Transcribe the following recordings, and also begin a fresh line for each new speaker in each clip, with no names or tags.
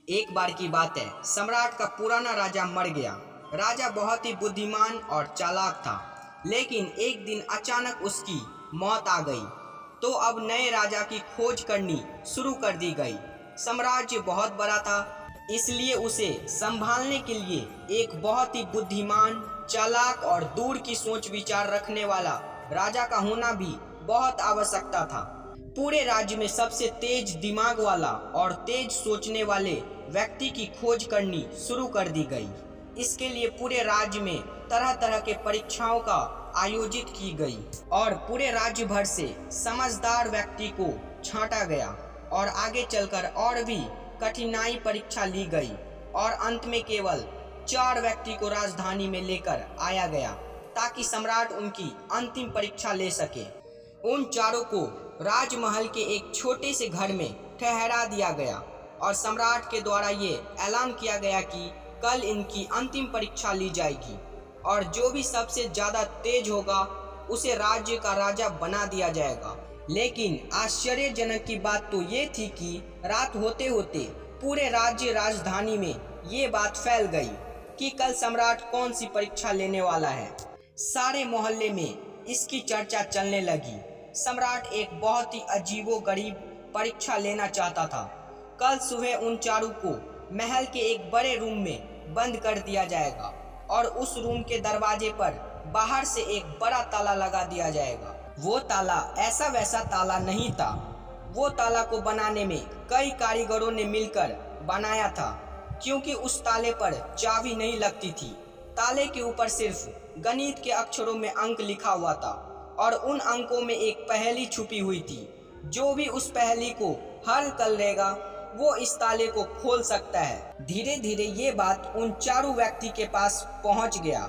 एक बार की बात है, सम्राट का पुराना राजा मर गया। राजा बहुत ही बुद्धिमान और चालाक था, लेकिन एक दिन अचानक उसकी मौत आ गई। तो अब नए राजा की खोज करनी शुरू कर दी गई। साम्राज्य बहुत बड़ा था, इसलिए उसे संभालने के लिए एक बहुत ही बुद्धिमान, चालाक और दूर की सोच विचार रखने वाला राजा का होना भी बहुत आवश्यकता था। पूरे राज्य में सबसे तेज दिमाग वाला और तेज सोचने वाले व्यक्ति की खोज करनी शुरू कर दी गई। इसके लिए पूरे राज्य में तरह तरह के परीक्षाओं का आयोजित की गई और पूरे राज्य भर से समझदार व्यक्ति को छांटा गया और आगे चलकर और भी कठिनाई परीक्षा ली गई और अंत में केवल 4 व्यक्ति को राजधानी में लेकर आया गया ताकि सम्राट उनकी अंतिम परीक्षा ले सके। उन चारों को राजमहल के एक छोटे से घर में ठहरा दिया गया और सम्राट के द्वारा ये ऐलान किया गया कि कल इनकी अंतिम परीक्षा ली जाएगी और जो भी सबसे ज़्यादा तेज होगा उसे राज्य का राजा बना दिया जाएगा। लेकिन आश्चर्यजनक की बात तो ये थी कि रात होते होते पूरे राज्य राजधानी में ये बात फैल गई कि कल सम्राट कौन सी परीक्षा लेने वाला है। सारे मोहल्ले में इसकी चर्चा चलने लगी। सम्राट एक बहुत ही अजीबोगरीब परीक्षा लेना चाहता था। कल सुबह उन चारों को महल के एक बड़े रूम में बंद कर दिया जाएगा और उस रूम के दरवाजे पर बाहर से एक बड़ा ताला लगा दिया जाएगा। वो ताला ऐसा वैसा ताला नहीं था। वो ताला को बनाने में कई कारीगरों ने मिलकर बनाया था, क्योंकि उस ताले पर चाबी नहीं लगती थी। ताले के ऊपर सिर्फ गणित के अक्षरों में अंक लिखा हुआ था और उन अंकों में एक पहेली छुपी हुई थी। जो भी उस पहेली को हल कर लेगा वो इस ताले को खोल सकता है। धीरे धीरे ये बात उन चारों व्यक्ति के पास पहुंच गया।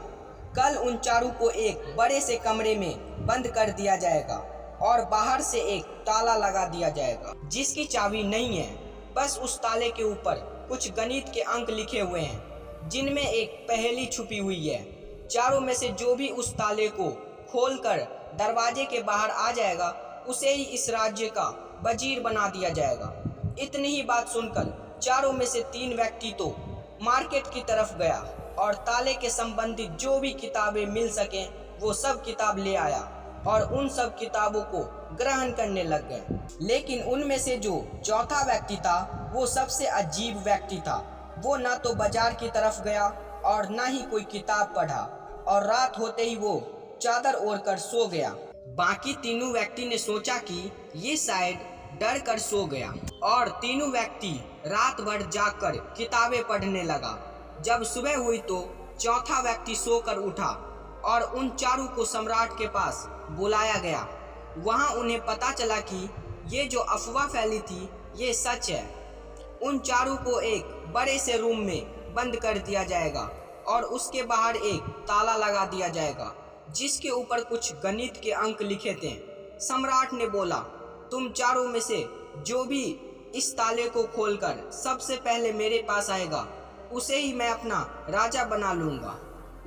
कल उन चारों को एक बड़े से कमरे में बंद कर दिया जाएगा और बाहर से एक ताला लगा दिया जाएगा जिसकी चाबी नहीं है। बस उस ताले के ऊपर कुछ गणित के अंक लिखे हुए हैं जिनमें एक पहेली छुपी हुई है। चारों में से जो भी उस ताले को खोलकर दरवाजे के बाहर आ जाएगा उसे ही इस राज्य का वजीर बना दिया जाएगा। इतनी ही बात सुनकर चारों में से 3 व्यक्ति तो मार्केट की तरफ गया और ताले के संबंधित जो भी किताबें मिल सके वो सब किताब ले आया और उन सब किताबों को ग्रहण करने लग गए। लेकिन उनमें से जो चौथा व्यक्ति था वो सबसे अजीब व्यक्ति था। वो ना तो बाजार की तरफ गया और ना ही कोई किताब पढ़ा और रात होते ही वो चादर ओढ़कर सो गया। बाकी तीनों व्यक्ति ने सोचा कि ये शायद डर कर सो गया और तीनों व्यक्ति रात भर जागकर किताबें पढ़ने लगा। जब सुबह हुई तो चौथा व्यक्ति सोकर उठा और उन चारों को सम्राट के पास बुलाया गया। वहां उन्हें पता चला कि ये जो अफवाह फैली थी ये सच है। उन चारों को एक बड़े से रूम में बंद कर दिया जाएगा और उसके बाहर एक ताला लगा दिया जाएगा जिसके ऊपर कुछ गणित के अंक लिखे थे। सम्राट ने बोला, तुम चारों में से जो भी इस ताले को खोलकर सबसे पहले मेरे पास आएगा उसे ही मैं अपना राजा बना लूँगा।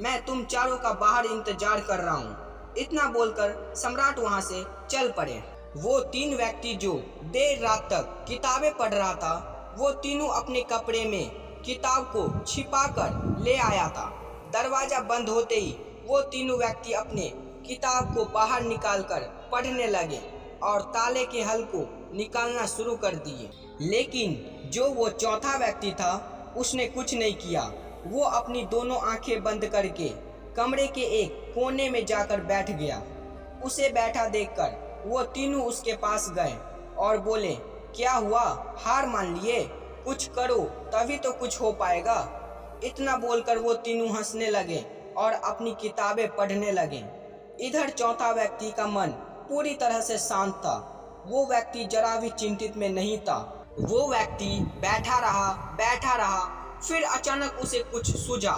मैं तुम चारों का बाहर इंतजार कर रहा हूँ। इतना बोलकर सम्राट वहाँ से चल पड़े। वो 3 व्यक्ति जो देर रात तक किताबें पढ़ रहा था वो तीनों अपने कपड़े में किताब को छिपाकर ले आया था। दरवाजा बंद होते ही वो तीनों व्यक्ति अपने किताब को बाहर निकालकर पढ़ने लगे और ताले के हल को निकालना शुरू कर दिए। लेकिन जो वो चौथा व्यक्ति था उसने कुछ नहीं किया। वो अपनी दोनों आंखें बंद करके कमरे के एक कोने में जाकर बैठ गया। उसे बैठा देखकर वो तीनों उसके पास गए और बोले, क्या हुआ, हार मान लिए? कुछ करो तभी तो कुछ हो पाएगा। इतना बोलकर वो तीनों हंसने लगे और अपनी किताबें पढ़ने लगे। इधर चौथा व्यक्ति का मन पूरी तरह से शांत था। वो व्यक्ति जरा भी चिंतित में नहीं था। वो व्यक्ति बैठा रहा, फिर अचानक उसे कुछ सूझा।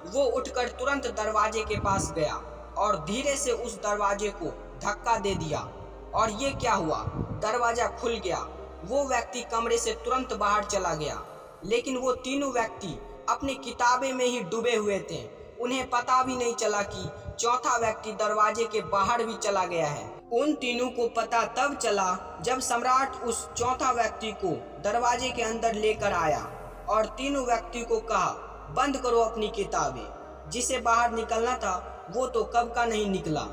वो उठकर तुरंत दरवाजे के पास गया और धीरे से उस दरवाजे को धक्का दे दिया और ये क्या हुआ, दरवाजा खुल गया। वो व्यक्ति कमरे से तुरंत बाहर चला गया। लेकिन वो तीनों व्यक्ति अपनी किताबें में ही डूबे हुए थे। उन्हें पता भी नहीं चला कि चौथा व्यक्ति दरवाजे के बाहर भी चला गया है। उन तीनों को पता तब चला जब सम्राट उस चौथा व्यक्ति को दरवाजे के अंदर लेकर आया और तीनों व्यक्ति को कहा, बंद करो अपनी किताबें। जिसे बाहर निकलना था वो तो कब का नहीं निकला।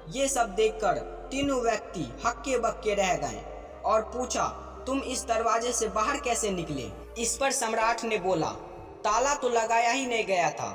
ये सब देखकर तीनों व्यक्ति हक्के बक्के रह गए और पूछा, तुम इस दरवाजे से बाहर कैसे निकले? इस पर सम्राट ने बोला, ताला तो लगाया ही नहीं गया था,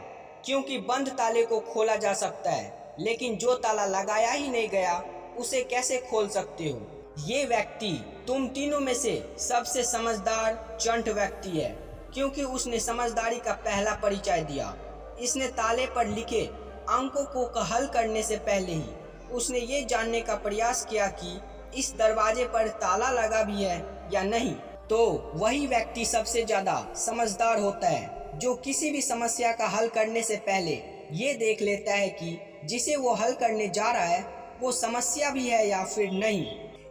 क्योंकि बंद ताले को खोला जा सकता है, लेकिन जो ताला लगाया ही नहीं गया उसे कैसे खोल सकते हो? ये व्यक्ति तुम तीनों में से सबसे समझदार चंट व्यक्ति है, क्योंकि उसने समझदारी का पहला परिचय दिया। इसने ताले पर लिखे अंकों को हल करने से पहले ही उसने ये जानने का प्रयास किया कि इस दरवाजे पर ताला लगा भी है या नहीं। तो वही व्यक्ति सबसे ज्यादा समझदार होता है जो किसी भी समस्या का हल करने से पहले ये देख लेता है कि जिसे वो हल करने जा रहा है वो समस्या भी है या फिर नहीं।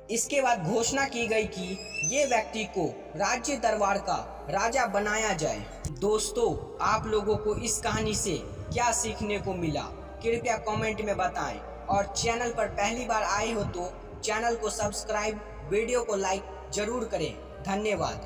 इसके बाद घोषणा की गई कि ये व्यक्ति को राज्य दरबार का राजा बनाया जाए। दोस्तों, आप लोगों को इस कहानी से क्या सीखने को मिला कृपया कमेंट में बताएं, और चैनल पर पहली बार आए हो तो चैनल को सब्सक्राइब, वीडियो को लाइक जरूर करें। धन्यवाद।